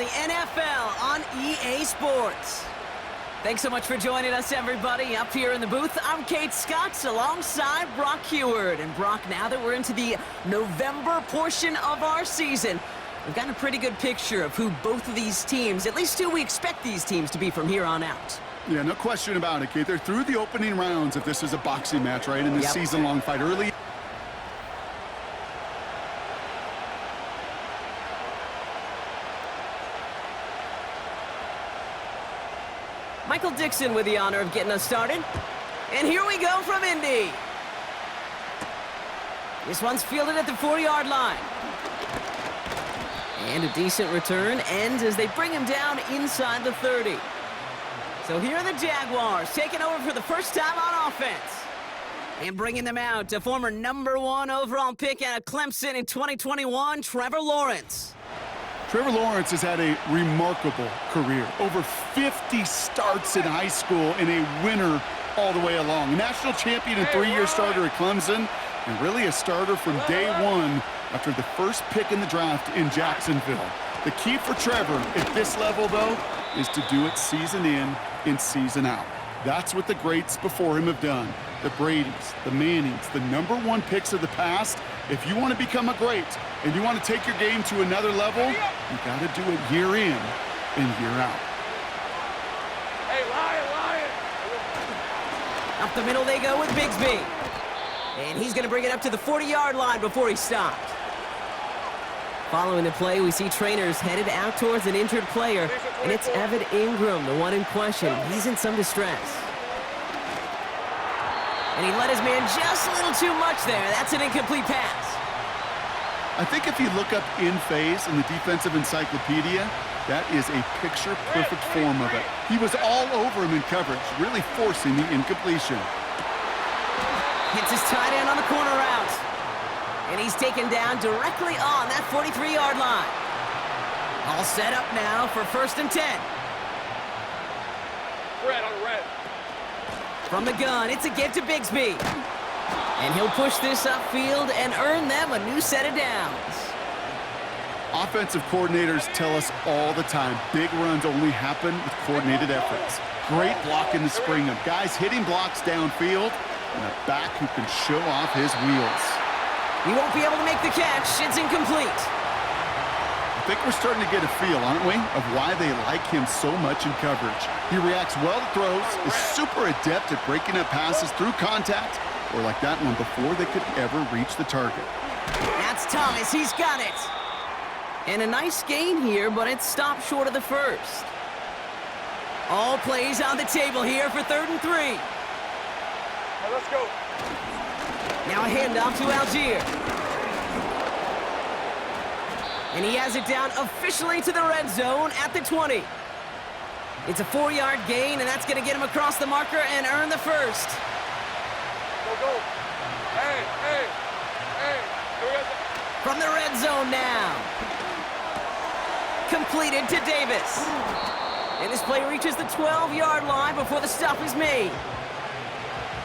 the NFL on EA Sports. Thanks so much for joining us, everybody. Up here in the booth, I'm Kate Scott alongside Brock Heward. And Brock, now that we're into the November portion of our season, we've got a pretty good picture of who both of these teams, at least who we expect these teams to be from here on out. Yeah, no question about it, Kate. They're through the opening rounds if this is a boxing match, right? In this season-long fight early. Michael Dixon with the honor of getting us started. And here we go from Indy. This one's fielded at the 40-yard line. And a decent return ends as they bring him down inside the 30. So here are the Jaguars taking over for the first time on offense. And bringing them out, a former #1 overall pick out of Clemson in 2021, Trevor Lawrence. Trevor Lawrence has had a remarkable career. Over 50 starts in high school and a winner all the way along. A national champion and 3-year starter at Clemson, and really a starter from day one after the first pick in the draft in Jacksonville. The key for Trevor at this level, though, is to do it season in and season out. That's what the greats before him have done. The Bradys, the Mannings, the #1 picks of the past. If you want to become a great and you want to take your game to another level, you got to do it year in and year out. Hey, Lion! Up the middle they go with Bigsby. And he's going to bring it up to the 40-yard line before he stopped. Following the play, we see trainers headed out towards an injured player, and it's Evan Ingram, the one in question. He's in some distress. And he let his man just a little too much there. That's an incomplete pass. I think if you look up in phase in the defensive encyclopedia, that is a picture-perfect form of it. He was all over him in coverage, really forcing the incompletion. Hits his tight end on the corner route. And he's taken down directly on that 43-yard line. All set up now for 1st and 10. Red on red. From the gun, it's a give to Bigsby. And he'll push this upfield and earn them a new set of downs. Offensive coordinators tell us all the time, big runs only happen with coordinated efforts. Great block in the spring of guys hitting blocks downfield and a back who can show off his wheels. He won't be able to make the catch. It's incomplete. I think we're starting to get a feel, aren't we, of why they like him so much in coverage. He reacts well to throws, is super adept at breaking up passes through contact, or like that one before they could ever reach the target. That's Thomas. He's got it. And a nice gain here, but it's stopped short of the first. All plays on the table here for 3rd and 3. Hey, let's go. Now a handoff to Algier. And he has it down officially to the red zone at the 20. It's a 4-yard gain, and that's going to get him across the marker and earn the first. Go. Hey. From the red zone now. Completed to Davis. And this play reaches the 12-yard line before the stop is made.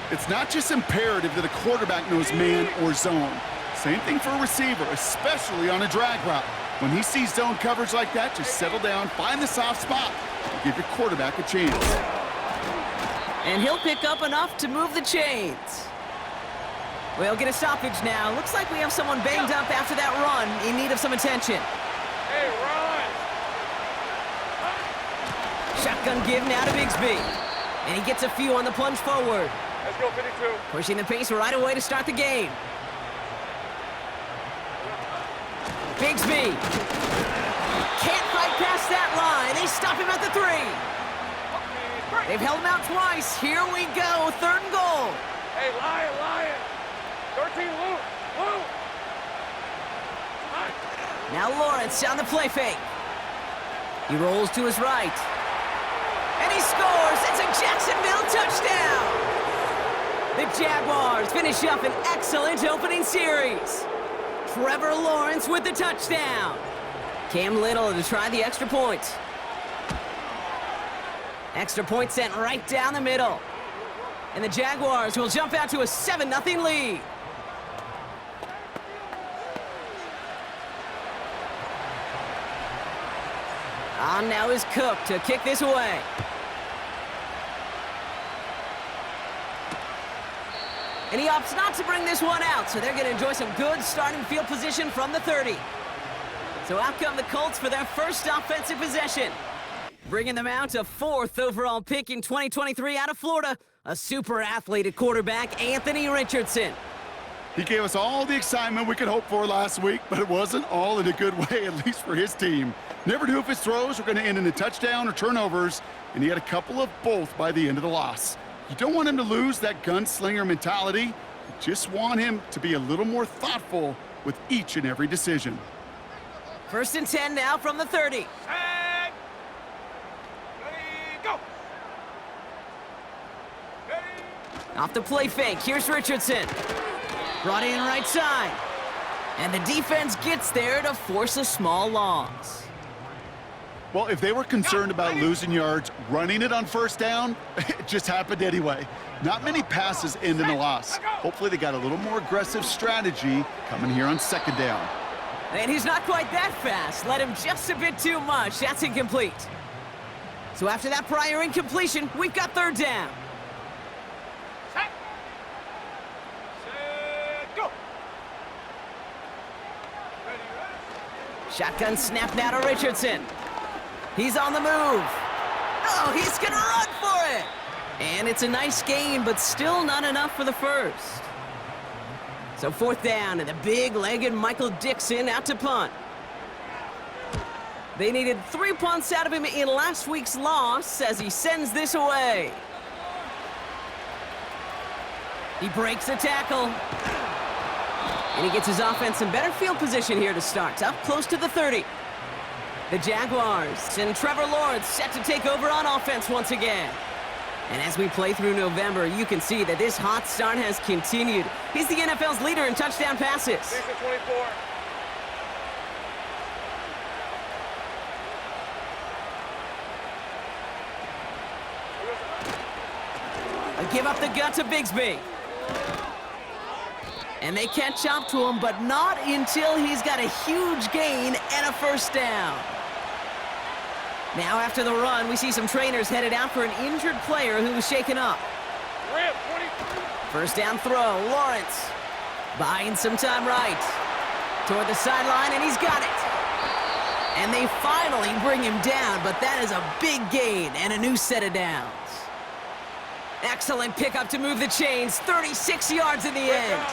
It's not just imperative that a quarterback knows man or zone. Same thing for a receiver, especially on a drag route. When he sees zone coverage like that, just settle down, find the soft spot, and give your quarterback a chance. And he'll pick up enough to move the chains. We'll get a stoppage now. Looks like we have someone banged up after that run in need of some attention. Hey, run! Shotgun give now to Bigsby. And he gets a few on the plunge forward. Let's go, 52. Pushing the pace right away to start the game. Bigsby. Can't fight past that line. They stop him at the 3. They've held him out twice. Here we go. 3rd and goal. Hey, Lion! 13, Lou! Now Lawrence on the play fake. He rolls to his right. And he scores. It's a Jacksonville touchdown. The Jaguars finish up an excellent opening series. Trevor Lawrence with the touchdown. Cam Little to try the extra point. Extra point sent right down the middle. And the Jaguars will jump out to a 7-0 lead. On now is Cook to kick this away. And he opts not to bring this one out, so they're going to enjoy some good starting field position from the 30. So out come the Colts for their first offensive possession. Bringing them out a 4th overall pick in 2023 out of Florida, a super athlete at quarterback, Anthony Richardson. He gave us all the excitement we could hope for last week, but it wasn't all in a good way, at least for his team. Never knew if his throws were going to end in a touchdown or turnovers, and he had a couple of both by the end of the loss. You don't want him to lose that gunslinger mentality. You just want him to be a little more thoughtful with each and every decision. 1st and 10 now from the 30. Set. Ready, go. Ready. Off the play fake, here's Richardson. Brought in right side. And the defense gets there to force a small loss. Well, if they were concerned about losing yards, running it on 1st down, it just happened anyway. Not many passes end in a loss. Hopefully they got a little more aggressive strategy coming here on 2nd down. And he's not quite that fast. Let him just a bit too much. That's incomplete. So after that prior incompletion, we've got 3rd down. Set. Set, go. Ready, ready. Shotgun snap now to Richardson. He's on the move. Oh, he's gonna run for it. And it's a nice gain, but still not enough for the first. So 4th down, and the big-legged Michael Dixon out to punt. They needed 3 punts out of him in last week's loss as he sends this away. He breaks a tackle. And he gets his offense in better field position here to start, up close to the 30. The Jaguars and Trevor Lawrence set to take over on offense once again. And as we play through November, you can see that this hot start has continued. He's the NFL's leader in touchdown passes. Season 24. They give up the gut to Bigsby. And they catch up to him, but not until he's got a huge gain and a 1st down. Now after the run, we see some trainers headed out for an injured player who was shaken up. Rip, 23. 1st down throw, Lawrence. Buying some time right. Toward the sideline, and he's got it. And they finally bring him down, but that is a big gain and a new set of downs. Excellent pickup to move the chains, 36 yards in the end.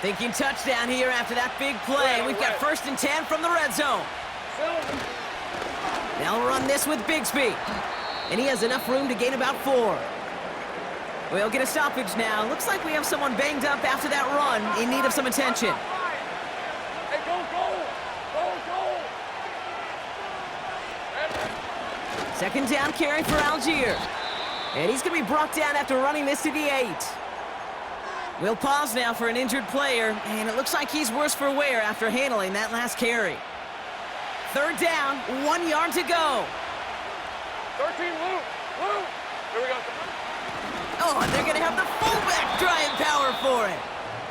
Thinking touchdown here after that big play. We've got 1st and 10 from the red zone. They'll run this with Bigsby. And he has enough room to gain about 4. We'll get a stoppage now. Looks like we have someone banged up after that run in need of some attention. Hey, go, go. Go, go. 2nd down carry for Algier. And he's going to be brought down after running this to the 8. We'll pause now for an injured player, and it looks like he's worse for wear after handling that last carry. 3rd down, 1 yard to go. 13, Luke. Luke. Here we go. Oh, and they're going to have the fullback drawing power for it.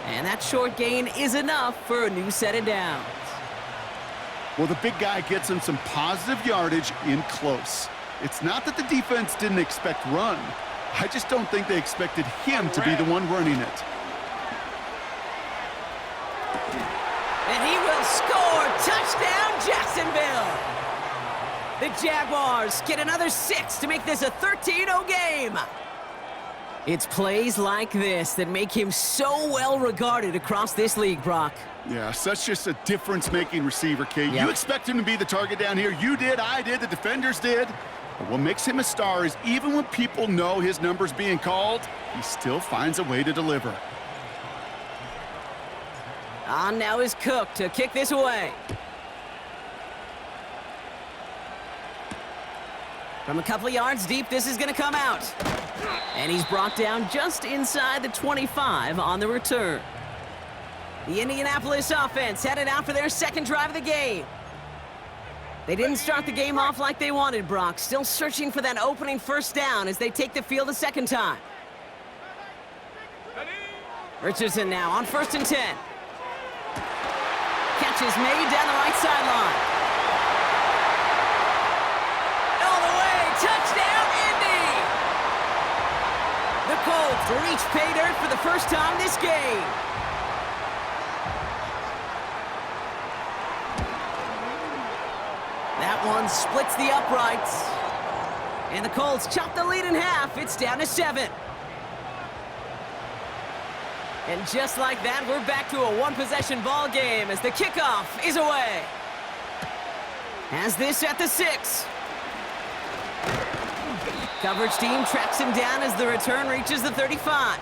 And that short gain is enough for a new set of downs. Well, the big guy gets him some positive yardage in close. It's not that the defense didn't expect run. I just don't think they expected him to be the one running it. And he will score. Touchdown, Jacksonville. The Jaguars get another 6 to make this a 13-0 game. It's plays like this that make him so well regarded across this league, Brock. Yeah, such just a difference-making receiver, Kate. Yep. You expect him to be the target down here. You did, I did, the defenders did. But what makes him a star is even when people know his number's being called, he still finds a way to deliver. On now is Cook to kick this away. From a couple yards deep, this is going to come out. And he's brought down just inside the 25 on the return. The Indianapolis offense headed out for their 2nd drive of the game. They didn't start the game off like they wanted, Brock. Still searching for that opening 1st down as they take the field a 2nd time. Richardson now on 1st and 10. Catch is made down the right sideline. first time this game. That one splits the uprights. And the Colts chop the lead in half. It's down to 7. And just like that, we're back to a one-possession ball game as the kickoff is away. Has this at the 6. Coverage team tracks him down as the return reaches the 35.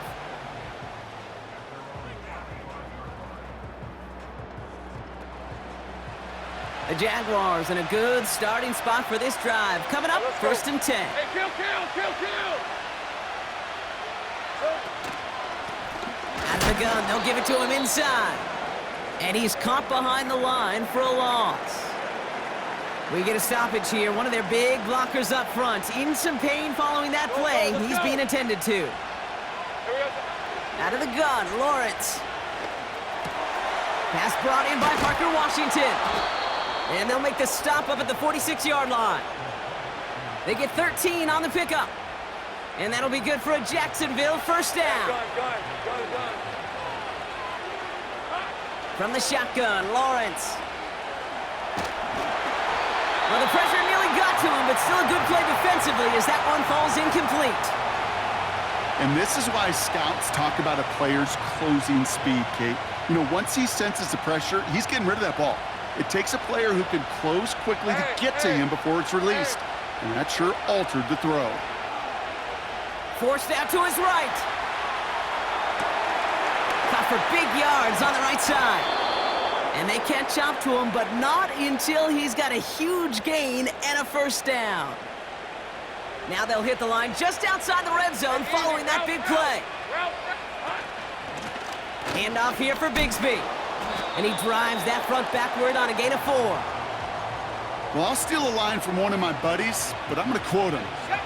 The Jaguars in a good starting spot for this drive. Coming up, 1st and 10. Hey, kill! Out of the gun, they'll give it to him inside. And he's caught behind the line for a loss. We get a stoppage here. One of their big blockers up front. In some pain following that play. He's being attended to. Out of the gun, Lawrence. Pass brought in by Parker Washington. And they'll make the stop up at the 46-yard line. They get 13 on the pickup. And that'll be good for a Jacksonville first down. Gun. From the shotgun, Lawrence. Well, the pressure nearly got to him, but still a good play defensively as that one falls incomplete. And this is why scouts talk about a player's closing speed, Kate. You know, once he senses the pressure, he's getting rid of that ball. It takes a player who can close quickly to get to him before it's released. And that sure altered the throw. Forced out to his right. Caught for big yards on the right side. And they catch up to him, but not until he's got a huge gain and a first down. Now they'll hit the line just outside the red zone following that big play. Hand off here for Bigsby. And he drives that front backward on a gain of 4. Well, I'll steal a line from one of my buddies, but I'm going to quote him.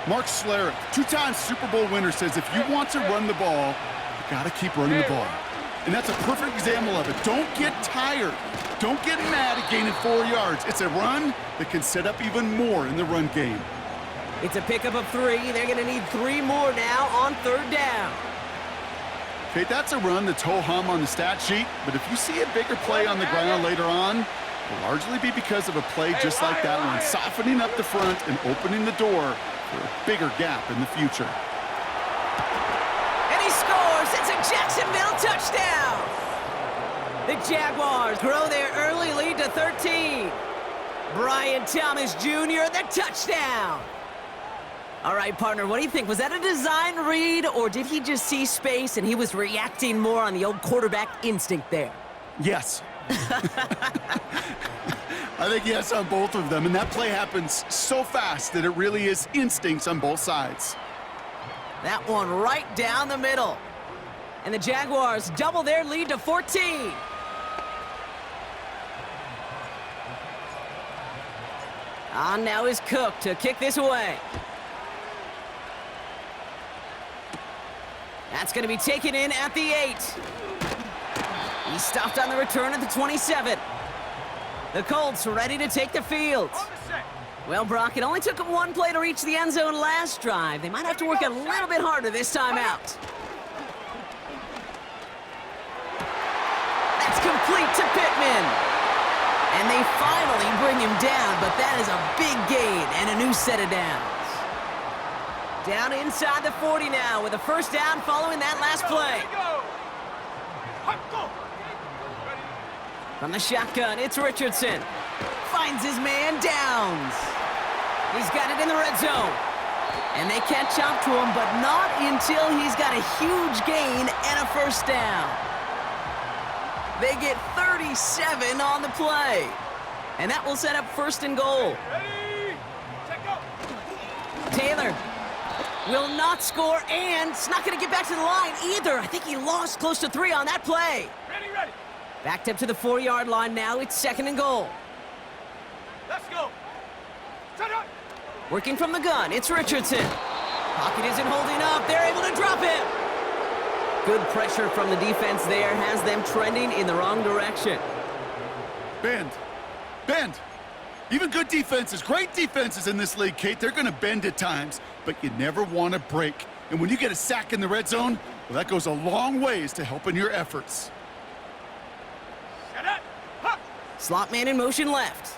Mark Schlereth, 2-time Super Bowl winner, says if you want to run the ball, you got to keep running the ball. And that's a perfect example of it. Don't get tired. Don't get mad at gaining 4 yards. It's a run that can set up even more in the run game. It's a pickup of 3. They're going to need 3 more now on 3rd down. Okay, that's a run that's ho-hum on the stat sheet, but if you see a bigger play on the ground later on, it'll largely be because of a play just like that one, softening up the front and opening the door for a bigger gap in the future. And he scores! It's a Jacksonville touchdown! The Jaguars grow their early lead to 13. Brian Thomas Jr., the touchdown! All right, partner, what do you think? Was that a design read, or did he just see space and he was reacting more on the old quarterback instinct there? Yes. I think yes on both of them, and that play happens so fast that it really is instincts on both sides. That one right down the middle. And the Jaguars double their lead to 14. On now is Cook to kick this away. That's going to be taken in at the 8. He's stopped on the return at the 27. The Colts ready to take the field. Well, Brock, it only took them 1 play to reach the end zone last drive. They might have to work a little bit harder this time out. That's complete to Pittman. And they finally bring him down, but that is a big gain and a new set of downs. Down inside the 40 now with a first down following that last play. From the shotgun, it's Richardson. Finds his man, Downs. He's got it in the red zone. And they catch up to him, but not until he's got a huge gain and a first down. They get 37 on the play. And that will set up 1st and goal. Taylor will not score, and it's not going to get back to the line either. I think he lost close to 3 on that play. Ready. Backed up to the 4-yard line now. It's 2nd and goal. Let's go. Set up. Working from the gun, it's Richardson. Pocket isn't holding up. They're able to drop him. Good pressure from the defense there has them trending in the wrong direction. Bend. Even good defenses, great defenses in this league, Kate, they're going to bend at times, but you never want to break. And when you get a sack in the red zone, well, that goes a long ways to helping your efforts. Slot man in motion left.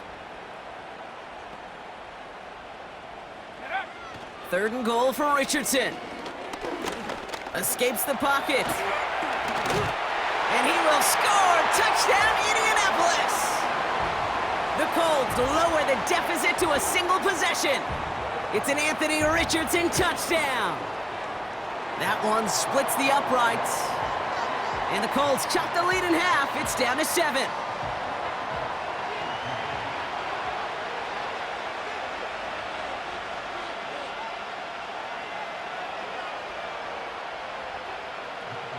3rd and goal for Richardson. Escapes the pocket. And he will score! Touchdown, Indianapolis! The Colts lower the deficit to a single possession. It's an Anthony Richardson touchdown. That one splits the uprights. And the Colts chop the lead in half. It's down to 7.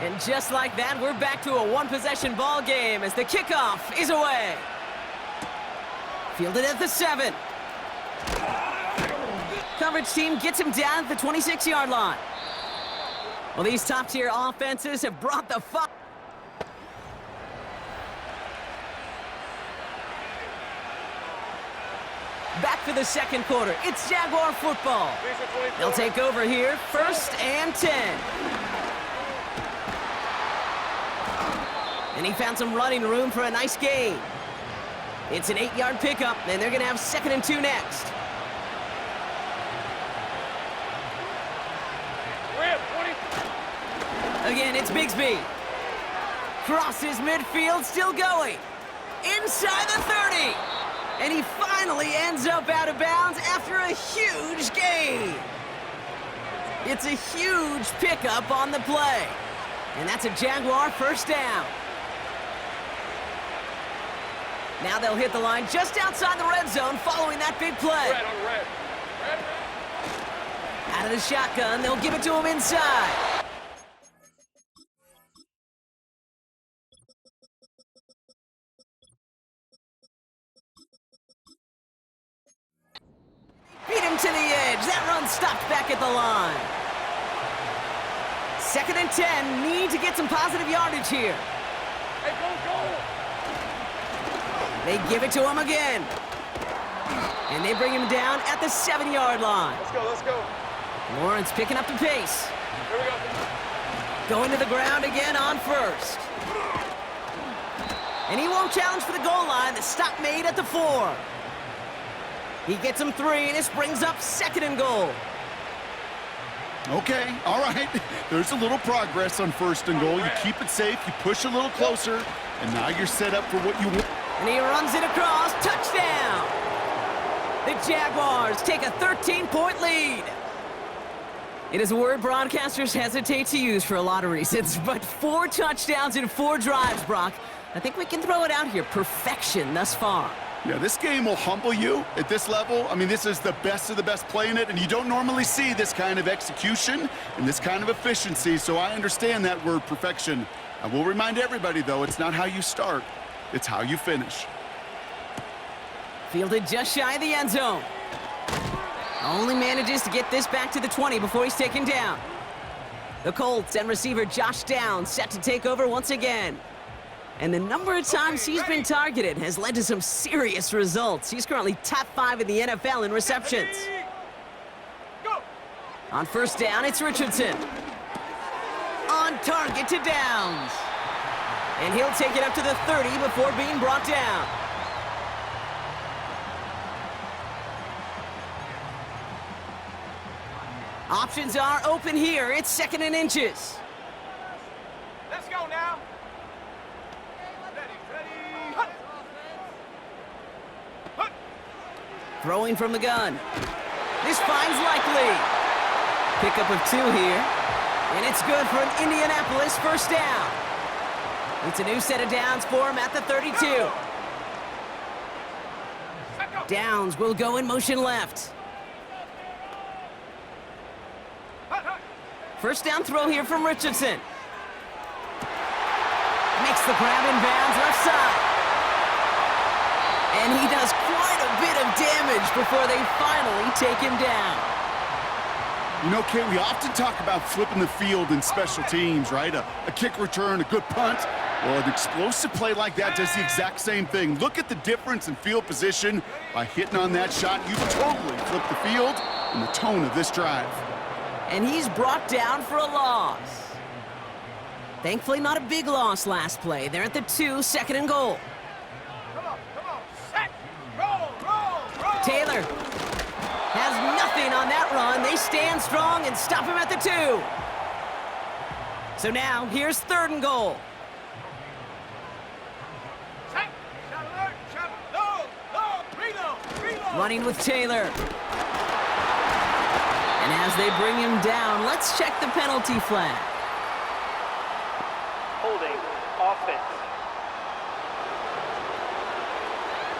And just like that, we're back to a one-possession ball game as the kickoff is away. Fielded at the 7. Coverage team gets him down at the 26-yard line. Well, these top-tier offenses have brought the fun. Back for the second quarter. It's Jaguar football. They'll take over here, 1st and 10. And he found some running room for a nice gain. It's an 8-yard pickup, and they're going to have 2nd and 2 next. Again, it's Bigsby. Crosses midfield, still going. Inside the 30. And he finally ends up out of bounds after a huge gain. It's a huge pickup on the play. And that's a Jaguar 1st down. Now they'll hit the line just outside the red zone following that big play. Red. Out of the shotgun, they'll give it to him inside. Beat him to the edge. That run stopped back at the line. 2nd and 10. Need to get some positive yardage here. Hey, go! They give it to him again. And they bring him down at the 7-yard line. Let's go. Lawrence picking up the pace. Here we go. Going to the ground again on 1st. And he won't challenge for the goal line. The stop made at the 4. He gets him 3, and this brings up 2nd and goal. Okay, all right. There's a little progress on 1st and goal. You keep it safe, you push a little closer, and now you're set up for what you want. And he runs it across. Touchdown! The Jaguars take a 13-point lead. It is a word broadcasters hesitate to use for a lot of reasons, but 4 touchdowns in 4 drives, Brock. I think we can throw it out here. Perfection thus far. Yeah, this game will humble you at this level. I mean, this is the best of the best playing it, and you don't normally see this kind of execution and this kind of efficiency, so I understand that word perfection. I will remind everybody, though, it's not how you start, it's how you finish. Fielded just shy of the end zone. Only manages to get this back to the 20 before he's taken down. The Colts and receiver Josh Downs set to take over once again. And the number of times he's been targeted has led to some serious results. He's currently top 5 in the NFL in receptions. On 1st down, it's Richardson. On target to Downs. And he'll take it up to the 30 before being brought down. Options are open here. It's 2nd and inches. Let's go now. Ready. Throwing from the gun. This finds likely. Pickup of 2 here. And it's good for an Indianapolis 1st down. It's a new set of downs for him at the 32. Downs will go in motion left. 1st down throw here from Richardson. Makes the grab in bounds left side. And he does quite a bit of damage before they finally take him down. You know, Kate, we often talk about flipping the field in special teams, right? A kick return, a good punt. Well, an explosive play like that does the exact same thing. Look at the difference in field position. By hitting on that shot, you've totally flipped the field and the tone of this drive. and he's brought down for a loss. Thankfully, not a big loss last play. They're at the 2, 2nd and goal. Come on, set, roll, roll, roll. Taylor has nothing on that run. They stand strong and stop him at the 2. So now, here's 3rd and goal. Set, shot alert, shot, low, reload. Running with Taylor. And as they bring him down, let's check the penalty flag. Holding, offense.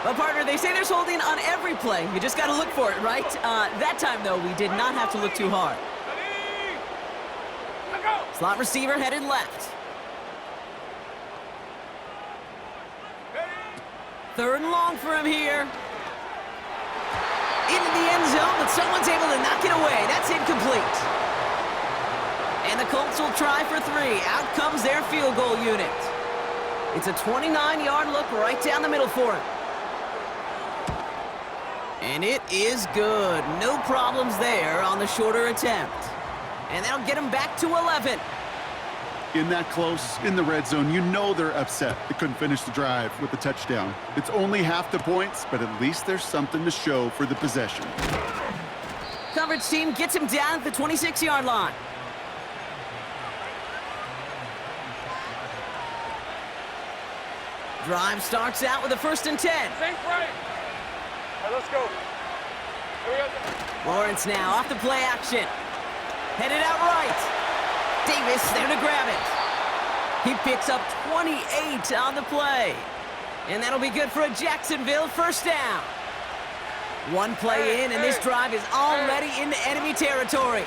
Well, partner, they say there's holding on every play. You just got to look for it, right? That time, though, we did not have to look too hard. Ready, go. Slot receiver headed left. Ready, 3rd and long for him here. Into the end zone, but someone's able to knock it away. That's incomplete. And the Colts will try for 3. Out comes their field goal unit. It's a 29-yard look right down the middle for him. And it is good. No problems there on the shorter attempt. And that'll get him back to 11. In that close, in the red zone, you know they're upset they couldn't finish the drive with the touchdown. It's only half the points, but at least there's something to show for the possession. Coverage team gets him down at the 26-yard line. Drive starts out with a 1st and 10. think right. All right, let's go. Here we go. Lawrence now off the play action. Headed out right. Davis there to grab it. He picks up 28 on the play. And that'll be good for a Jacksonville 1st down. One play in, and this drive is already into enemy territory.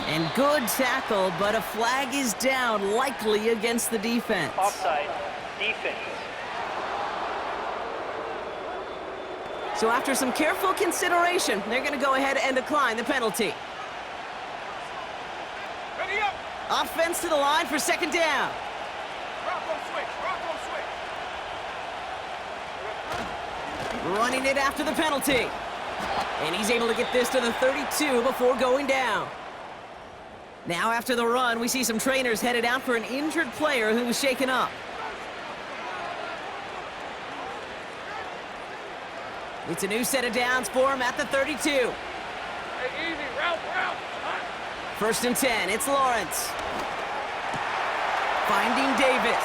And good tackle, but a flag is down, likely against the defense. Offside, defense. So after some careful consideration, they're going to go ahead and decline the penalty. Ready up. Offense to the line for 2nd down. Rocco switch. Running it after the penalty. And he's able to get this to the 32 before going down. Now after the run, we see some trainers headed out for an injured player who was shaken up. It's a new set of downs for him at the 32. Hey, easy, route. 1st and 10, it's Lawrence. Finding Davis.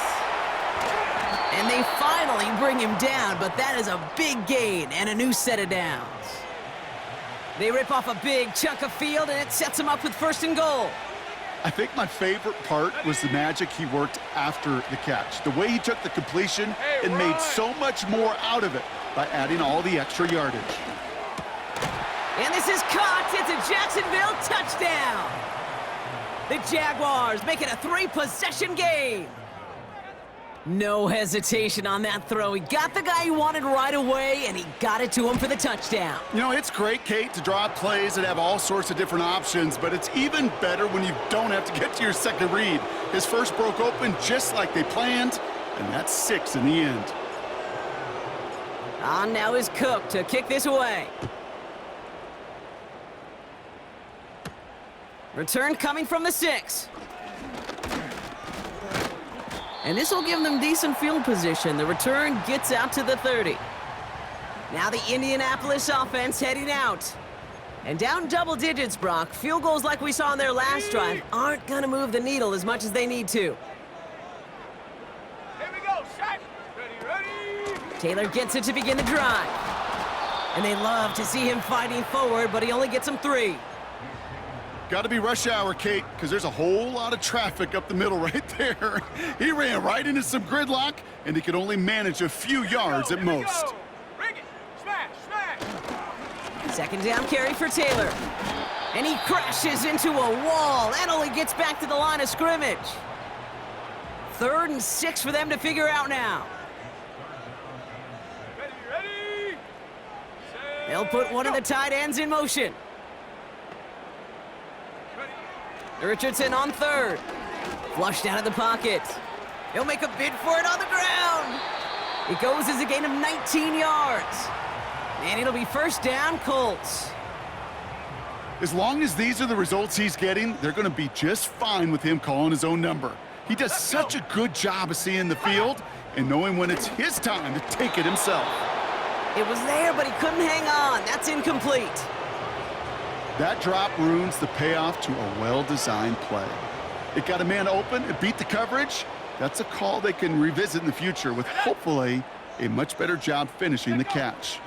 And they finally bring him down, but that is a big gain and a new set of downs. They rip off a big chunk of field, and it sets him up with 1st and goal. I think my favorite part was the magic he worked after the catch. The way he took the completion and made so much more out of it by adding all the extra yardage. And this is caught. It's a Jacksonville touchdown. The Jaguars make it a 3-possession game. No hesitation on that throw. He got the guy he wanted right away, and he got it to him for the touchdown. You know, it's great, Kate, to draw up plays that have all sorts of different options, but it's even better when you don't have to get to your second read. His first broke open just like they planned, and that's 6 in the end. On now is Cook to kick this away. Return coming from the 6. And this will give them decent field position. The return gets out to the 30. Now the Indianapolis offense heading out. And down double digits, Brock. Field goals like we saw in their last drive aren't going to move the needle as much as they need to. Here we go, set. Ready. Taylor gets it to begin the drive. And they love to see him fighting forward, but he only gets them 3. Got to be rush hour, Kate, because there's a whole lot of traffic up the middle right there. He ran right into some gridlock, and he could only manage a few yards at most. Bring it. Smash. 2nd down carry for Taylor. And he crashes into a wall and only gets back to the line of scrimmage. 3rd and 6 for them to figure out now. Ready. They'll put one of the tight ends in motion. Richardson on 3rd. Flushed out of the pocket. He'll make a bid for it on the ground. It goes as a gain of 19 yards. And it'll be 1st down, Colts. As long as these are the results he's getting, they're going to be just fine with him calling his own number. He does such a good job of seeing the field and knowing when it's his time to take it himself. It was there, but he couldn't hang on. That's incomplete. That drop ruins the payoff to a well-designed play. It got a man open, it beat the coverage. That's a call they can revisit in the future with hopefully a much better job finishing the catch.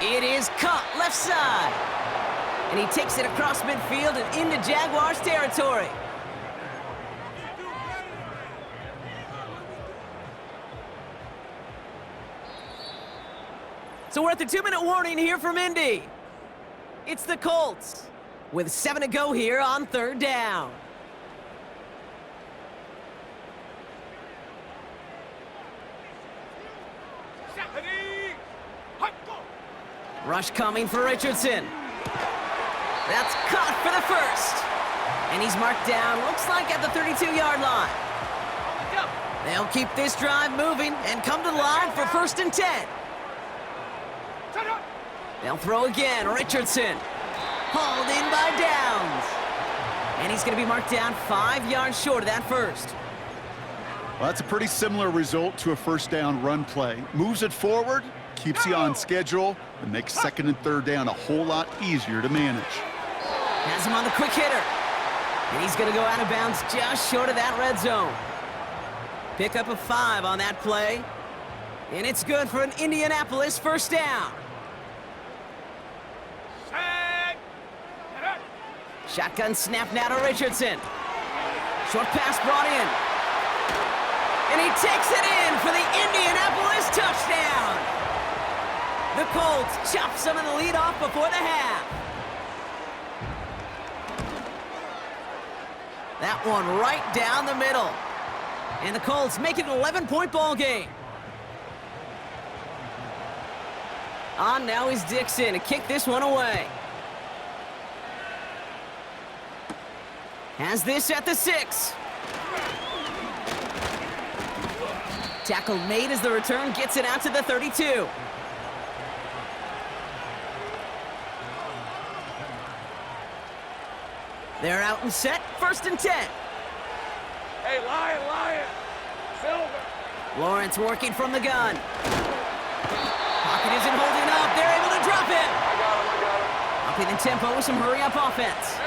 It is caught left side. And he takes it across midfield and into Jaguars territory. So we're at the 2-minute warning here from Indy. It's the Colts with 7 to go here on 3rd down. Rush coming for Richardson. That's caught for the first. And he's marked down, looks like at the 32-yard line. They'll keep this drive moving and come to the line for 1st and 10. They'll throw again, Richardson. Hauled in by Downs. And he's going to be marked down 5 yards short of that first. Well, that's a pretty similar result to a 1st down run play. Moves it forward, keeps you on schedule, and makes 2nd and 3rd down a whole lot easier to manage. Has him on the quick hitter. And he's going to go out of bounds just short of that red zone. Pick up a 5 on that play. And it's good for an Indianapolis 1st down. Shotgun snap now to Richardson. Short pass brought in. And he takes it in for the Indianapolis touchdown. The Colts chop some of the lead off before the half. That one right down the middle. And the Colts make it an 11-point ball game. On now is Dixon to kick this one away. Has this at the 6. Tackle made as the return gets it out to the 32. They're out and set, 1st and 10. Hey, Lion, Silver. Lawrence working from the gun. Pocket isn't holding up. They're able to drop it. I got him. Upping the tempo with some hurry-up offense.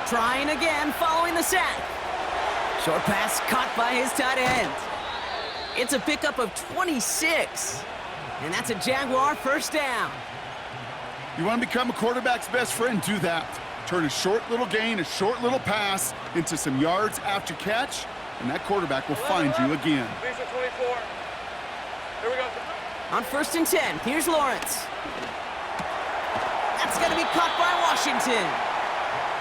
Trying again following the sack. Short pass caught by his tight end. It's a pickup of 26. And that's a Jaguar 1st down. You want to become a quarterback's best friend? Do that. Turn a short little gain, a short little pass into some yards after catch, and that quarterback will find you again. Lisa 24. Here we go. On 1st and 10, here's Lawrence. That's going to be caught by Washington.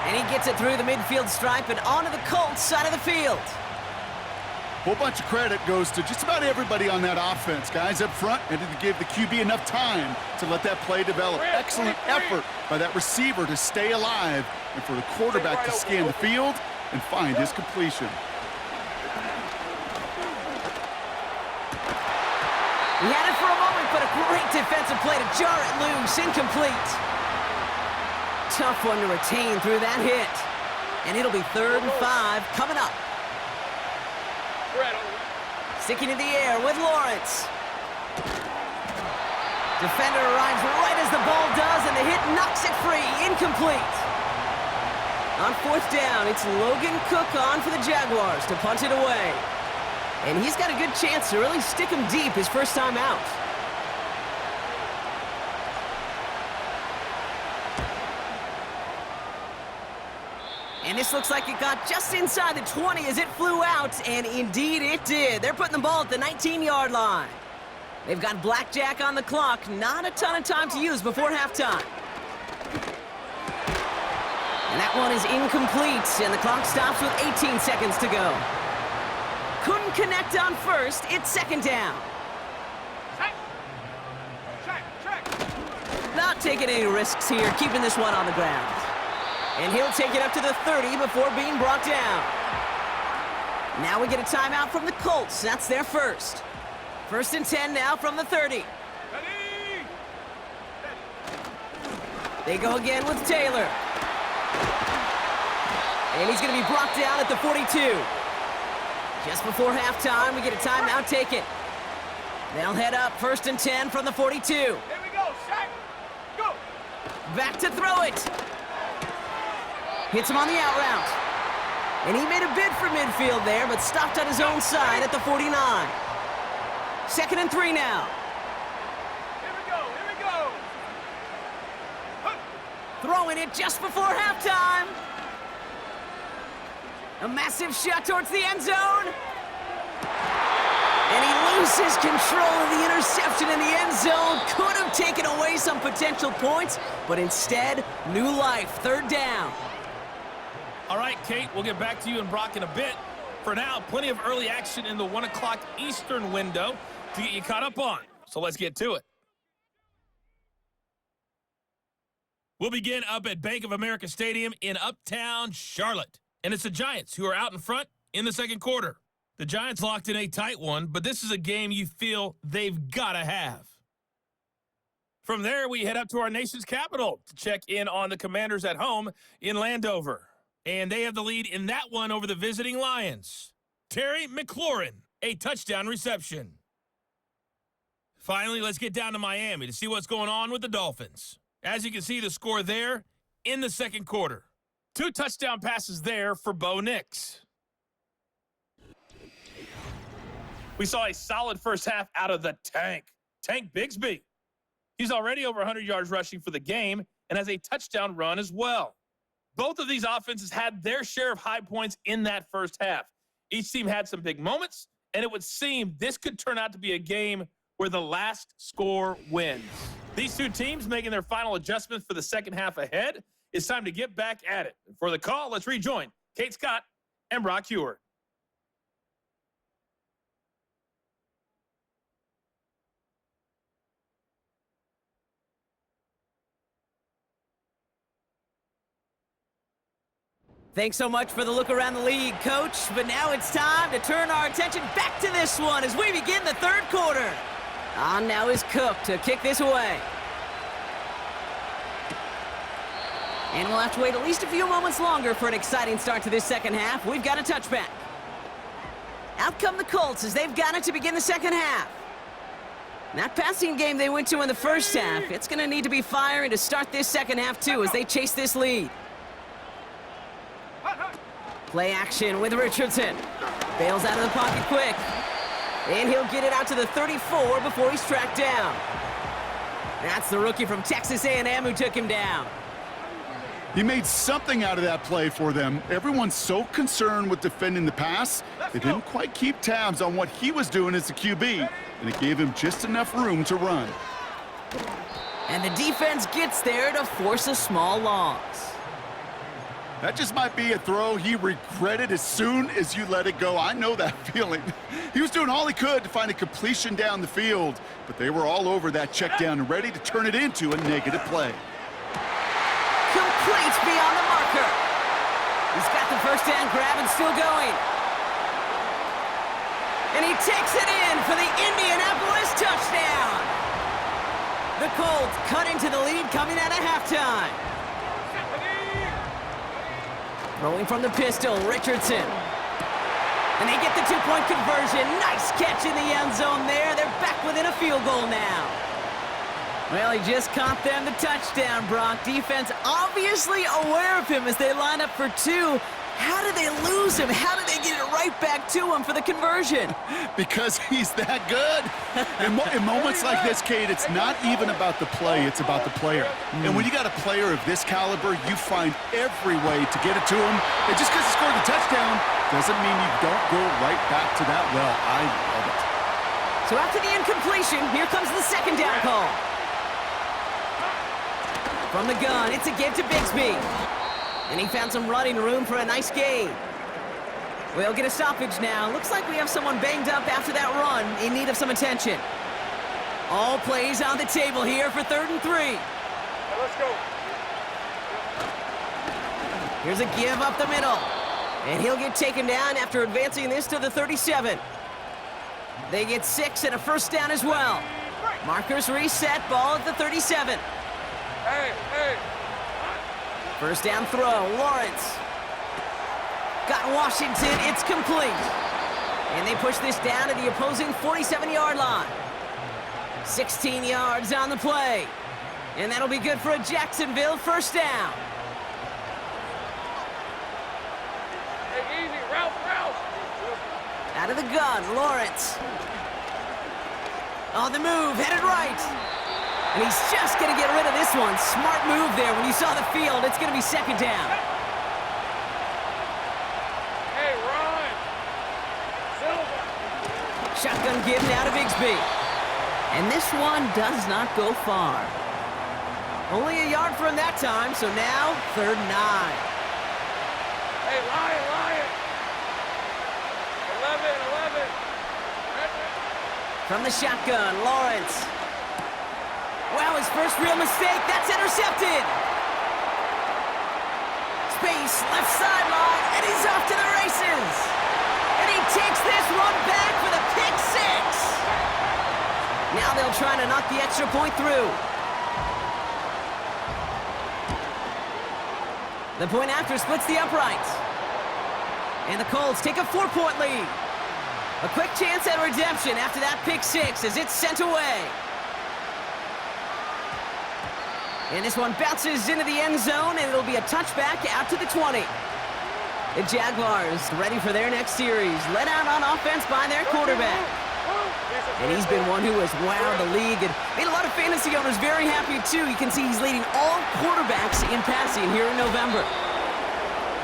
And he gets it through the midfield stripe and onto the Colts side of the field. Whole bunch of credit goes to just about everybody on that offense. Guys up front and to give the QB enough time to let that play develop. Excellent effort by that receiver to stay alive and for the quarterback to scan the field and find his completion. He had it for a moment, but a great defensive play to jar it loose. Incomplete. Tough one to retain through that hit. And it'll be 3rd and 5 coming up. Sticking in the air with Lawrence. Defender arrives right as the ball does, and the hit knocks it free. Incomplete. On 4th down, it's Logan Cook on for the Jaguars to punt it away. And he's got a good chance to really stick him deep his first time out. And this looks like it got just inside the 20 as it flew out, and indeed it did. They're putting the ball at the 19-yard line. They've got blackjack on the clock. Not a ton of time to use before halftime. And that one is incomplete, and the clock stops with 18 seconds to go. Couldn't connect on 1st. It's 2nd down. Not taking any risks here, keeping this one on the ground. And he'll take it up to the 30 before being brought down. Now we get a timeout from the Colts. That's their first. 1st and 10 now from the 30. They go again with Taylor. And he's going to be brought down at the 42. Just before halftime, we get a timeout taken. They'll head up 1st and 10 from the 42. Here we go, Shaq. Go. Back to throw it. Hits him on the out route. And he made a bid for midfield there, but stopped on his own side at the 49. 2nd and 3 now. Here we go, here we go. Throwing it just before halftime. A massive shot towards the end zone. And he loses control of the interception in the end zone. Could have taken away some potential points, but instead, new life, 3rd down. All right, Kate, we'll get back to you and Brock in a bit. For now, plenty of early action in the 1 o'clock Eastern window to get you caught up on. So let's get to it. We'll begin up at Bank of America Stadium in Uptown Charlotte. And it's the Giants who are out in front in the 2nd quarter. The Giants locked in a tight one, but this is a game you feel they've got to have. From there, we head up to our nation's capital to check in on the Commanders at home in Landover. And they have the lead in that one over the visiting Lions. Terry McLaurin, a touchdown reception. Finally, let's get down to Miami to see what's going on with the Dolphins. As you can see, the score there in the 2nd quarter. 2 touchdown passes there for Bo Nix. We saw a solid first half out of the Tank Bigsby. He's already over 100 yards rushing for the game and has a touchdown run as well. Both of these offenses had their share of high points in that first half. Each team had some big moments, and it would seem this could turn out to be a game where the last score wins. These two teams making their final adjustments for the second half ahead. It's time to get back at it. For the call, let's rejoin Kate Scott and Brock Heward. Thanks so much for the look around the league, Coach. But now it's time to turn our attention back to this one as we begin the 3rd quarter. On now is Cook to kick this away. And we'll have to wait at least a few moments longer for an exciting start to this second half. We've got a touchback. Out come the Colts as they've got it to begin the second half. That passing game they went to in the first half, it's going to need to be firing to start this second half too as they chase this lead. Play action with Richardson. Bails out of the pocket quick. And he'll get it out to the 34 before he's tracked down. That's the rookie from Texas A&M who took him down. He made something out of that play for them. Everyone's so concerned with defending the pass, they didn't quite keep tabs on what he was doing as the QB, and it gave him just enough room to run. And the defense gets there to force a small loss. That just might be a throw he regretted as soon as you let it go. I know that feeling. He was doing all he could to find a completion down the field, but they were all over that check down and ready to turn it into a negative play. Complete beyond the marker. He's got the first down grab and still going. And he takes it in for the Indianapolis touchdown. The Colts cut into the lead coming out of halftime. Throwing from the pistol, Richardson. And they get the 2-point conversion. Nice catch in the end zone there. They're back within a field goal now. Well, he just caught them the touchdown, Brock. Defense obviously aware of him as they line up for 2. How did they lose him? How did they get it right back to him for the conversion? Because he's that good. In moments like this, Kate, it's not even about the play, it's about the player. And when you got a player of this caliber, you find every way to get it to him. And just because he scored the touchdown doesn't mean you don't go right back to that well. I love it. So after the incompletion, here comes the second down call. From the gun, it's a give to Bigsby. And he found some running room for a nice gain. We'll get a stoppage now. Looks like we have someone banged up after that run in need of some attention. All plays on the table here for 3rd and 3. Hey, let's go. Here's a give up the middle. And he'll get taken down after advancing this to the 37. They get 6 and a first down as well. Markers reset, ball at the 37. Hey. First down throw, Lawrence. Got Washington, it's complete. And they push this down to the opposing 47-yard line. 16 yards on the play. And that'll be good for a Jacksonville first down. Hey, easy, Ralph. Out of the gun, Lawrence. On the move, headed right. And he's just going to get rid of this one. Smart move there. When you saw the field, it's going to be second down. Hey, run. Silver. Shotgun give now to Bigsby. And this one does not go far. Only a yard for him that time, so now 3rd and 9. Hey, Lion. 11. From the shotgun, Lawrence. Wow, his first real mistake. That's intercepted. Space, left sideline, and he's off to the races. And he takes this one back for the pick six. Now they'll try to knock the extra point through. The point after splits the uprights. And the Colts take a 4-point lead. A quick chance at redemption after that pick six as it's sent away. And this one bounces into the end zone, and it'll be a touchback out to the 20. The Jaguars ready for their next series, led out on offense by their quarterback. And he's been one who has wowed the league and made a lot of fantasy owners very happy, too. You can see he's leading all quarterbacks in passing here in November.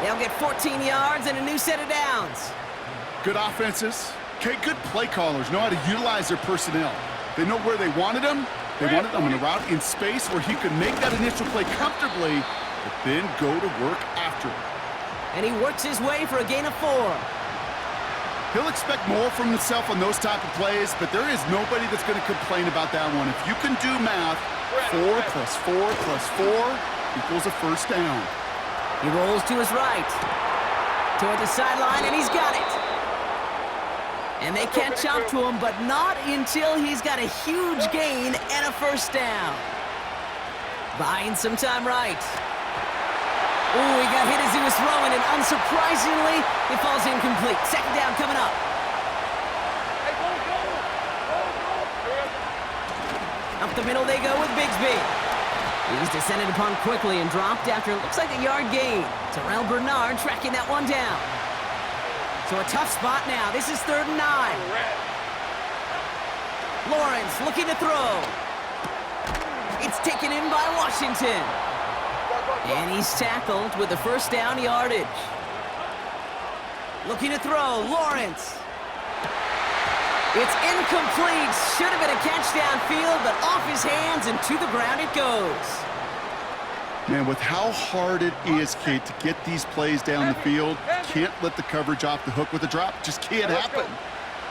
They'll get 14 yards and a new set of downs. Good offenses. Okay, good play callers know how to utilize their personnel. They know where they wanted them. They wanted them in a route in space where he could make that initial play comfortably, but then go to work after it. And he works his way for a gain of 4. He'll expect more from himself on those type of plays, but there is nobody that's going to complain about that one. If you can do math, 4 + 4 + 4 equals a first down. He rolls to his right. Toward the sideline, and he's got it. And they catch up to him, but not until he's got a huge gain and a first down. Buying some time right. Ooh, he got hit as he was throwing, and unsurprisingly, it falls incomplete. Second down coming up. Hey, go. Up the middle they go with Bigsby. He's descended upon quickly and dropped after it looks like a yard gain. Terrell Bernard tracking that one down. So a tough spot now. This is 3rd and 9. Lawrence looking to throw. It's taken in by Washington. And he's tackled with the first down yardage. Looking to throw, Lawrence. It's incomplete. Should have been a catch downfield, but off his hands and to the ground it goes. Man, with how hard it is, Kate, to get these plays down the field, can't let the coverage off the hook with a drop. Just can't happen.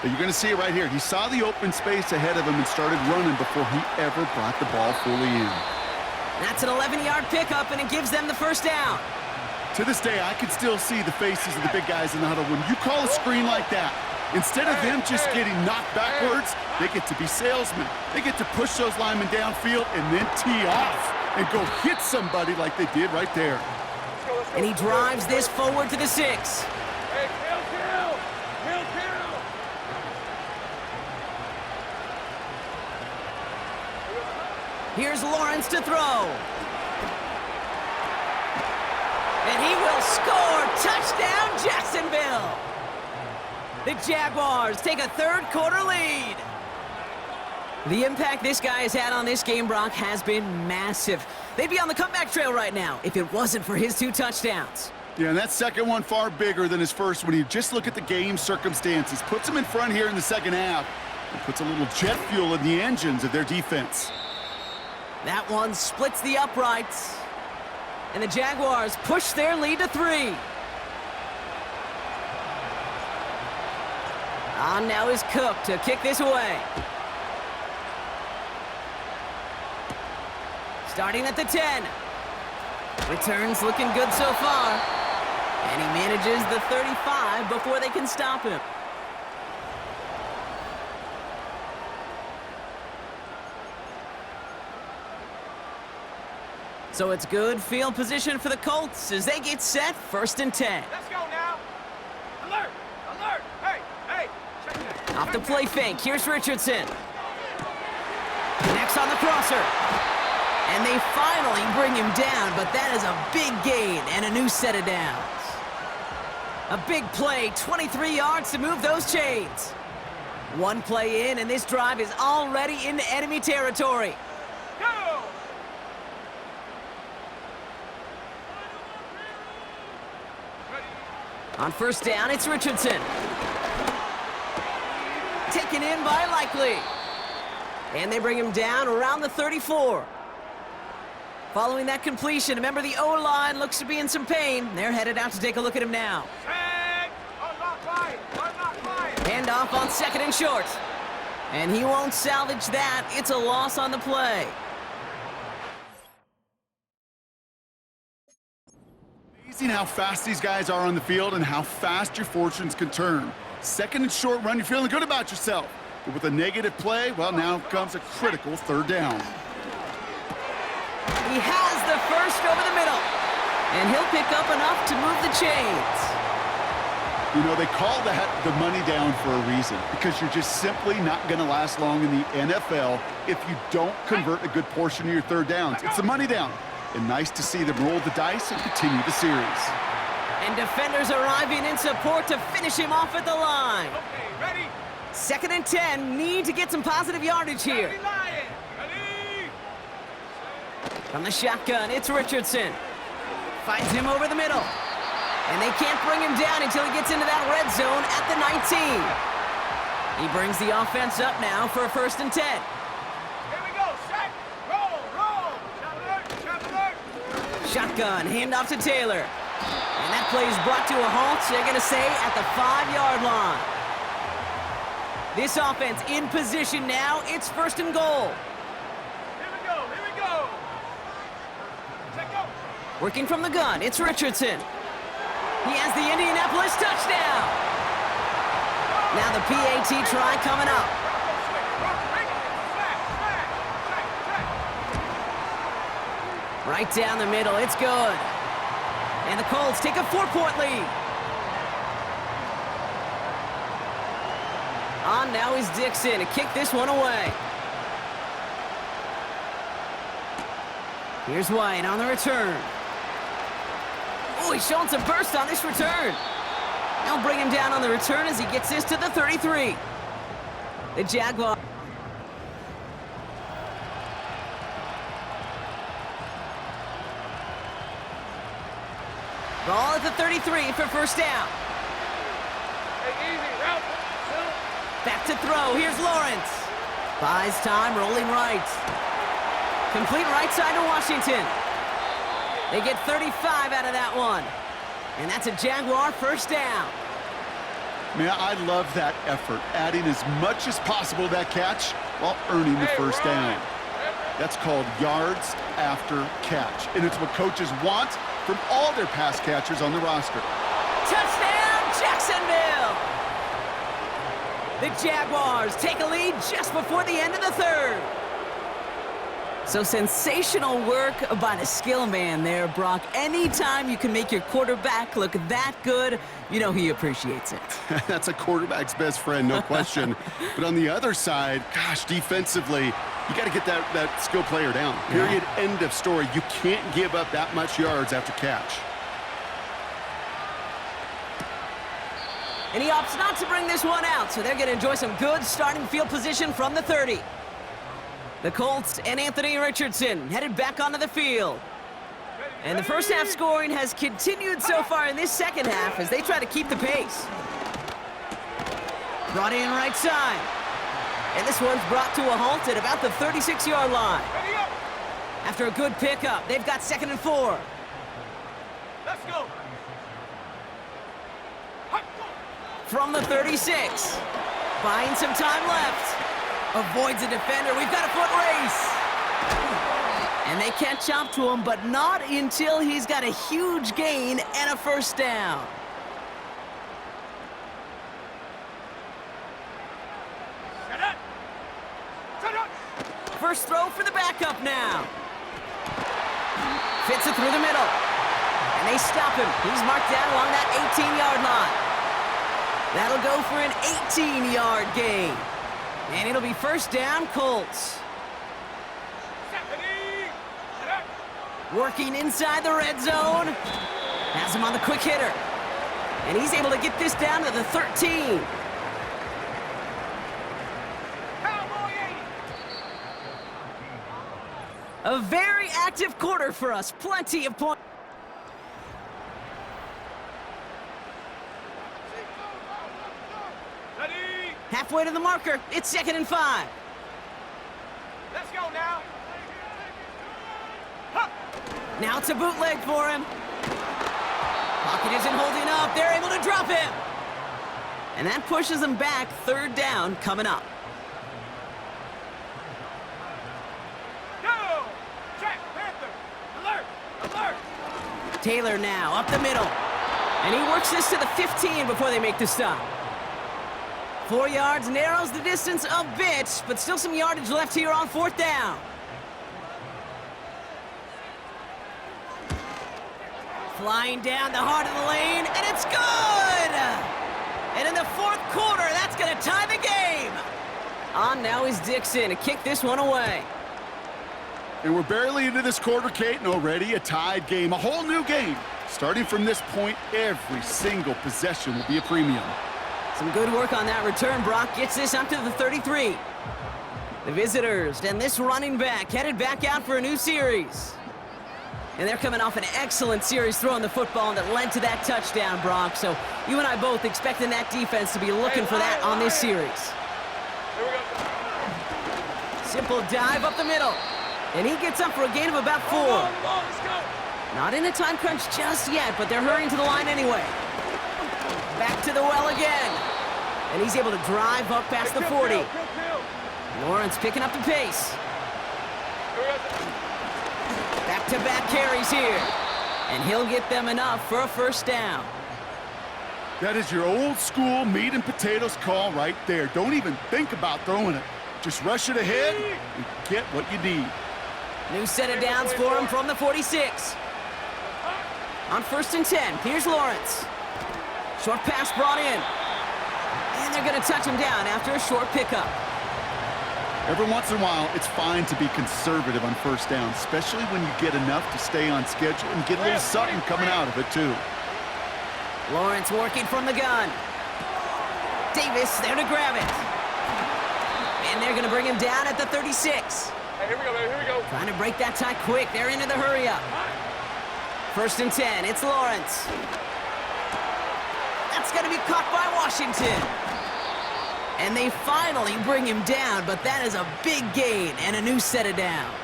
But you're going to see it right here. He saw the open space ahead of him and started running before he ever brought the ball fully in. That's an 11-yard pickup, and it gives them the first down. To this day, I can still see the faces of the big guys in the huddle. When you call a screen like that, instead of them just getting knocked backwards, they get to be salesmen. They get to push those linemen downfield and then tee off and go hit somebody like they did right there. And he drives this forward to the 6. Hey, kill. Here's Lawrence to throw. And he will score. Touchdown, Jacksonville. The Jaguars take a third-quarter lead. The impact this guy has had on this game, Brock, has been massive. They'd be on the comeback trail right now if it wasn't for his 2 touchdowns. Yeah, and that second one far bigger than his first one. You just look at the game circumstances. Puts him in front here in the second half and puts a little jet fuel in the engines of their defense. That one splits the uprights. And the Jaguars push their lead to 3. On now is Cook to kick this away. Starting at the 10. Returns looking good so far. And he manages the 35 before they can stop him. So it's good field position for the Colts as they get set 1st and 10. Let's go now. Alert! Alert! Hey! Hey! Check that. Off the play fake, here's Richardson. Connects on the crosser. And they finally bring him down, but that is a big gain and a new set of downs. A big play, 23 yards to move those chains. One play in, and this drive is already into enemy territory. Go! On 1st down, it's Richardson. Taken in by Likely. And they bring him down around the 34. Following that completion, a member of the O-line looks to be in some pain. They're headed out to take a look at him now. Set! Unlock line! Unlock line! Handoff on 2nd and short. And he won't salvage that. It's a loss on the play. Amazing how fast these guys are on the field and how fast your fortunes can turn. 2nd and short run, you're feeling good about yourself. But with a negative play, well, now comes a critical 3rd down. He has the first over the middle. And he'll pick up enough to move the chains. You know, they call that the money down for a reason, because you're just simply not going to last long in the NFL if you don't convert a good portion of your 3rd downs. It's the money down. And nice to see them roll the dice and continue the series. And defenders arriving in support to finish him off at the line. Okay, ready? 2nd and 10, need to get some positive yardage here. Ready, Lion! Ready? From the shotgun, it's Richardson. Finds him over the middle. And they can't bring him down until he gets into that red zone at the 19. He brings the offense up now for a 1st and 10. Here we go. Set! Roll! Roll! Chop alert! Chop alert! Shotgun, handoff to Taylor. And that play is brought to a halt, they're going to say, at the 5-yard line. This offense in position now. It's 1st and goal. Here we go. Here we go. Check go. Working from the gun, it's Richardson. He has the Indianapolis touchdown. Now the PAT try coming up. Right down the middle, it's good. And the Colts take a 4-point lead. On now is Dixon to kick this one away. Here's White on the return. Oh, he's showing some burst on this return. They'll bring him down on the return as he gets this to the 33. The Jaguars. Ball at the 33 for 1st down. Hey, easy. Route. Back to throw. Here's Lawrence. Buys time, rolling right. Complete right side to Washington. They get 35 out of that one. And that's a Jaguar 1st down. Man, I love that effort, adding as much as possible to that catch while earning the 1st down. That's called yards after catch. And it's what coaches want from all their pass catchers on the roster. Touchdown, Jacksonville! The Jaguars take a lead just before the end of the 3rd. So sensational work by the skill man there, Brock. Anytime you can make your quarterback look that good, you know he appreciates it. That's a quarterback's best friend, no question. But on the other side, gosh, defensively, you got to get that skill player down. Period, end of story. You can't give up that much yards after catch. And he opts not to bring this one out, so they're going to enjoy some good starting field position from the 30. The Colts and Anthony Richardson headed back onto the field. And the 1st half scoring has continued so far in this 2nd half as they try to keep the pace. Brought in right side. And this one's brought to a halt at about the 36-yard line. After a good pickup, they've got 2nd and 4. Let's go. From the 36. Buying some time left. Avoids a defender. We've got a foot race. And they catch up to him, but not until he's got a huge gain and a 1st down. First throw for the backup now. Fits it through the middle. And they stop him. He's marked down along that 18-yard line. That'll go for an 18-yard gain. And it'll be first down, Colts. Working inside the red zone. Has him on the quick hitter. And he's able to get this down to the 13. A very active quarter for us. Plenty of points. Halfway to the marker. It's 2nd and 5. Let's go now. Now it's a bootleg for him. Pocket isn't holding up. They're able to drop him. And that pushes them back. 3rd down coming up. Go! Jack Panther! Alert! Alert! Taylor now up the middle. And he works this to the 15 before they make the stop. 4 yards narrows the distance a bit, but still some yardage left here on 4th down. Flying down the heart of the lane, and it's good! And in the 4th quarter, that's going to tie the game. On now is Dixon to kick this one away. And we're barely into this quarter, Kate, and already a tied game, a whole new game. Starting from this point, every single possession will be a premium. Some good work on that return. Brock gets this up to the 33. The visitors and this running back headed back out for a new series. And they're coming off an excellent series throwing the football that led to that touchdown, Brock. So you and I both expecting that defense to be looking for that on this series. Here we go. Simple dive up the middle. And he gets up for a gain of about 4. Let's go. Not in a time crunch just yet, but they're hurrying to the line anyway. Back to the well again. And he's able to drive up past the 40. Lawrence picking up the pace. Back-to-back carries here. And he'll get them enough for a 1st down. That is your old school meat and potatoes call right there. Don't even think about throwing it. Just rush it ahead and get what you need. New set of downs for him from the 46. On 1st and 10, here's Lawrence. Short pass brought in. And they're going to touch him down after a short pickup. Every once in a while, it's fine to be conservative on 1st down, especially when you get enough to stay on schedule and get a little something coming out of it, too. Lawrence working from the gun. Davis there to grab it. And they're going to bring him down at the 36. Hey, here we go, baby. Here we go. Trying to break that tie quick. They're into the hurry-up. 1st and 10. It's Lawrence. That's going to be caught by Washington. And they finally bring him down, but that is a big gain and a new set of downs.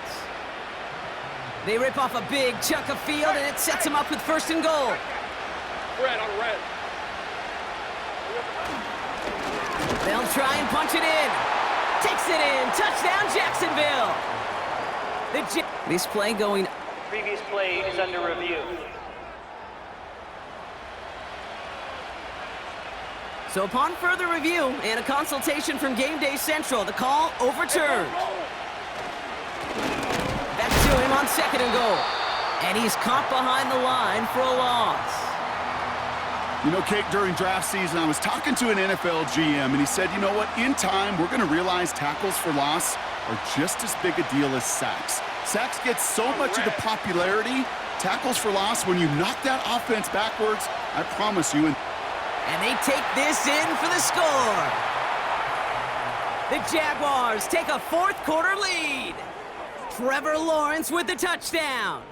They rip off a big chunk of field, and it sets them up with 1st and goal. Red on red. They'll try and punch it in. Takes it in. Touchdown, Jacksonville. This play going... Previous play is under review. So upon further review and a consultation from Game Day Central, the call overturned. Back to him on 2nd and goal. And he's caught behind the line for a loss. You know, Kate, during draft season, I was talking to an NFL GM, and he said, you know what, in time, we're going to realize tackles for loss are just as big a deal as sacks. Sacks get so much of the popularity. Tackles for loss, when you knock that offense backwards, I promise you... And they take this in for the score. The Jaguars take a 4th quarter lead. Trevor Lawrence with the touchdown.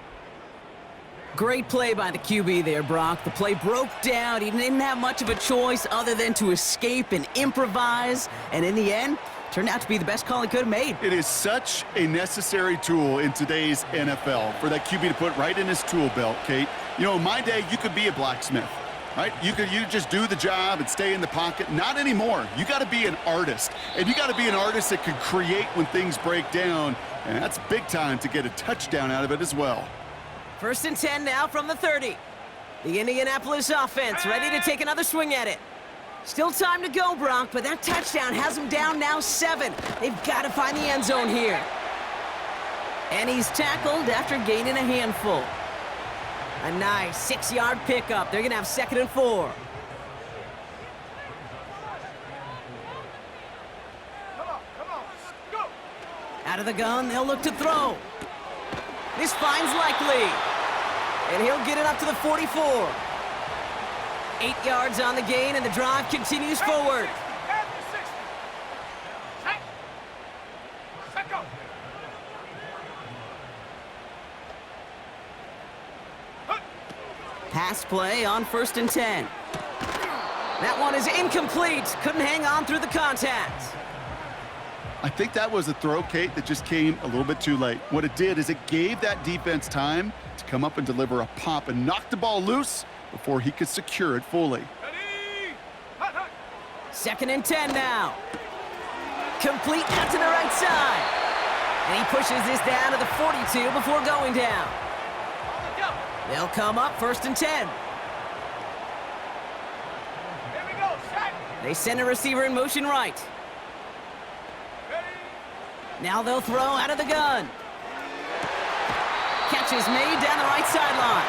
Great play by the QB there, Brock. The play broke down. He didn't have much of a choice other than to escape and improvise. And in the end, turned out to be the best call he could have made. It is such a necessary tool in today's NFL for that QB to put right in his tool belt, Kate. You know, in my day, you could be a blacksmith. Right? You just do the job and stay in the pocket. Not anymore. You got to be an artist. And you got to be an artist that can create when things break down. And that's big time to get a touchdown out of it as well. 1st and 10 now from the 30. The Indianapolis offense ready to take another swing at it. Still time to go, Brock, but that touchdown has them down now 7. They've got to find the end zone here. And he's tackled after gaining a handful. A nice 6-yard pickup. They're going to have 2nd and 4. Come on, go! Out of the gun, they'll look to throw. This finds likely. And he'll get it up to the 44. 8 yards on the gain, and the drive continues forward. Pass play on 1st and 10. That one is incomplete. Couldn't hang on through the contact. I think that was a throw, Kate, that just came a little bit too late. What it did is it gave that defense time to come up and deliver a pop and knock the ball loose before he could secure it fully. 2nd and 10 now. Complete out to the right side. And he pushes this down to the 42 before going down. They'll come up 1st and 10. Here we go, set! They send a receiver in motion right. Now they'll throw out of the gun. Catch is made down the right sideline.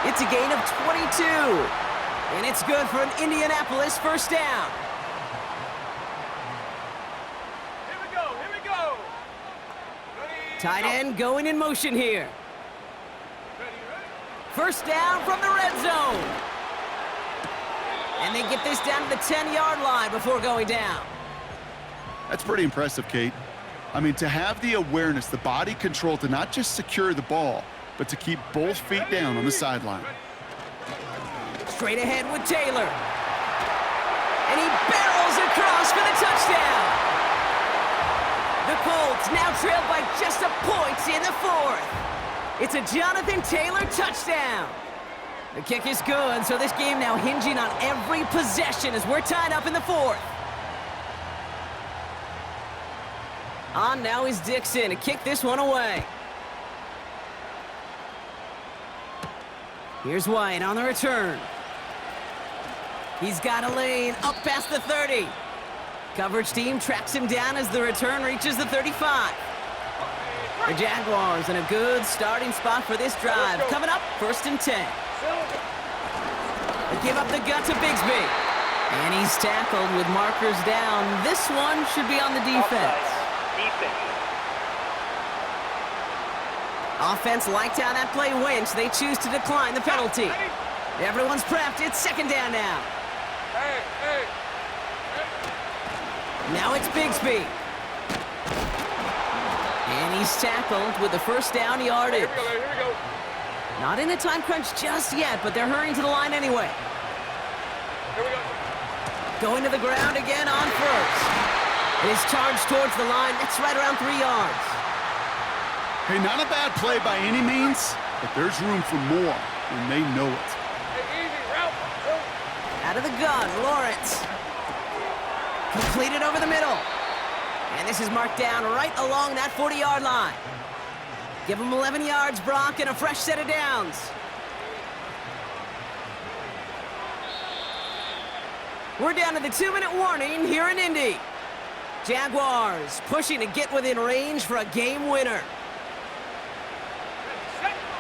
It's a gain of 22. And it's good for an Indianapolis 1st down. Here we go, here we go! Ready, Tight go. end going in motion here. Ready. 1st down from the red zone. And they get this down to the 10-yard line before going down. That's pretty impressive, Kate. I mean, to have the awareness, the body control to not just secure the ball, but to keep both feet down on the sideline. Straight ahead with Taylor. And he barrels across for the touchdown. The Colts now trailed by just a point in the 4th. It's a Jonathan Taylor touchdown. The kick is good, so this game now hinging on every possession as we're tied up in the 4th. On now is Dixon to kick this one away. Here's White on the return. He's got a lane up past the 30. Coverage team tracks him down as the return reaches the 35. The Jaguars in a good starting spot for this drive. Coming up, 1st and 10. They give up the gut to Bigsby. And he's tackled with markers down. This one should be on the defense. Offense liked how that play went. They choose to decline the penalty. Everyone's prepped. It's 2nd down now. Hey. Now it's Bigsby. And he's tackled with the 1st down yardage. Here we go. Not in a time crunch just yet, but they're hurrying to the line anyway. Here we go. Going to the ground again on 1st. It is charged towards the line. That's right around 3 yards. Hey, not a bad play by any means, but there's room for more, and they know it. Hey, easy, route. Out of the gun, Lawrence. Completed over the middle. And this is marked down right along that 40-yard line. Give him 11 yards, Brock, and a fresh set of downs. We're down to the 2-minute warning here in Indy. Jaguars pushing to get within range for a game winner.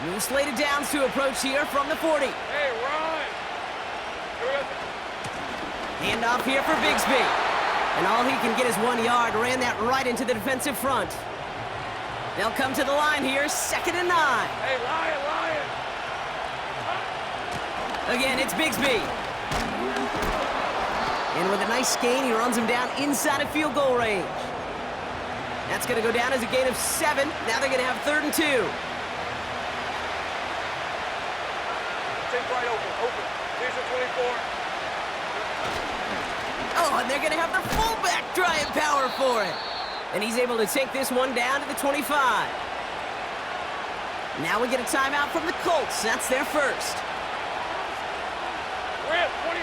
New slated downs to approach here from the 40. Hey, run! Here we go. Handoff here for Bigsby. And all he can get is 1 yard. Ran that right into the defensive front. They'll come to the line here, 2nd and 9. Hey, Lion! Again, it's Bigsby. And with a nice gain, he runs him down inside of field goal range. That's going to go down as a gain of 7. Now they're going to have 3rd and 2. Take right open. Here's the 24. Oh, and they're going to have their fullback trying power for it. And he's able to take this one down to the 25. Now we get a timeout from the Colts. That's their 1st. We're at 20.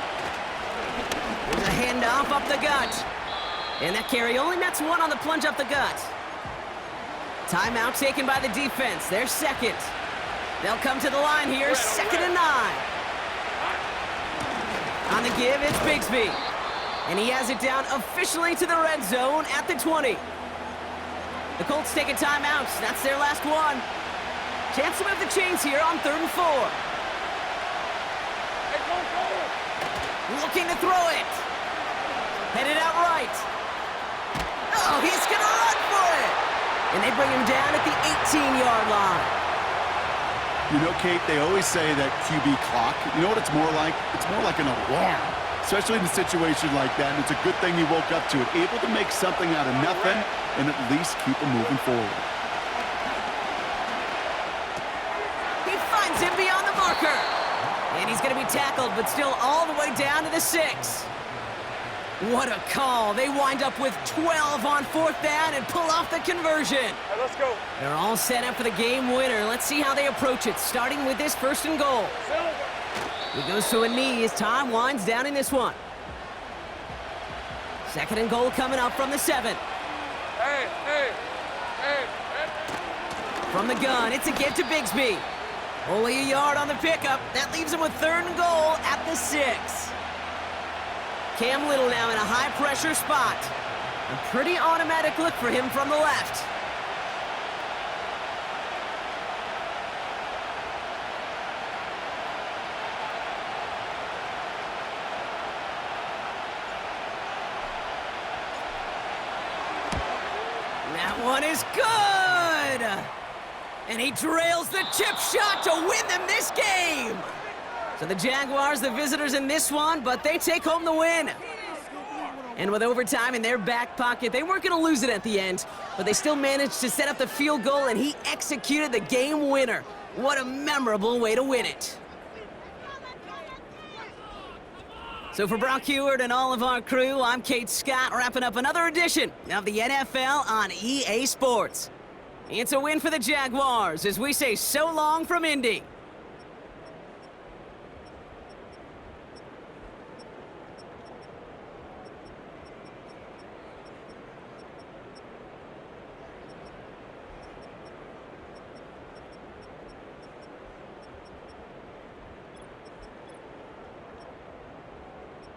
There's a handoff up the gut. And that carry only nets 1 on the plunge up the gut. Timeout taken by the defense. They're 2nd. They'll come to the line here, 2nd and 9. On the give, it's Bigsby. And he has it down officially to the red zone at the 20. The Colts take a timeout. That's their last one. Chance to move the chains here on 3rd and 4. Hey, go! Looking to throw it. Headed out right. Oh, he's going to run for it. And they bring him down at the 18-yard line. You know, Kate, they always say that QB clock, you know what it's more like? It's more like an alarm, especially in a situation like that. And it's a good thing he woke up to it, able to make something out of nothing and at least keep him moving forward. He finds him beyond the marker. And he's going to be tackled, but still all the way down to the 6. What a call. They wind up with 12 on 4th down and pull off the conversion. Hey, let's go. They're all set up for the game winner. Let's see how they approach it, starting with this 1st and goal. He goes to a knee as time winds down in this one. 2nd and goal coming up from the 7. Hey. From the gun, it's a give to Bigsby. Only a yard on the pickup. That leaves him with 3rd and goal at the 6. Cam Little now in a high-pressure spot. A pretty automatic look for him from the left. That one is good! And he trails the chip shot to win them this game! So the Jaguars, the visitors in this one, but they take home the win. And with overtime in their back pocket, they weren't going to lose it at the end, but they still managed to set up the field goal, and he executed the game winner. What a memorable way to win it. So for Brock Heward and all of our crew, I'm Kate Scott, wrapping up another edition of the NFL on EA Sports. It's a win for the Jaguars as we say so long from Indy.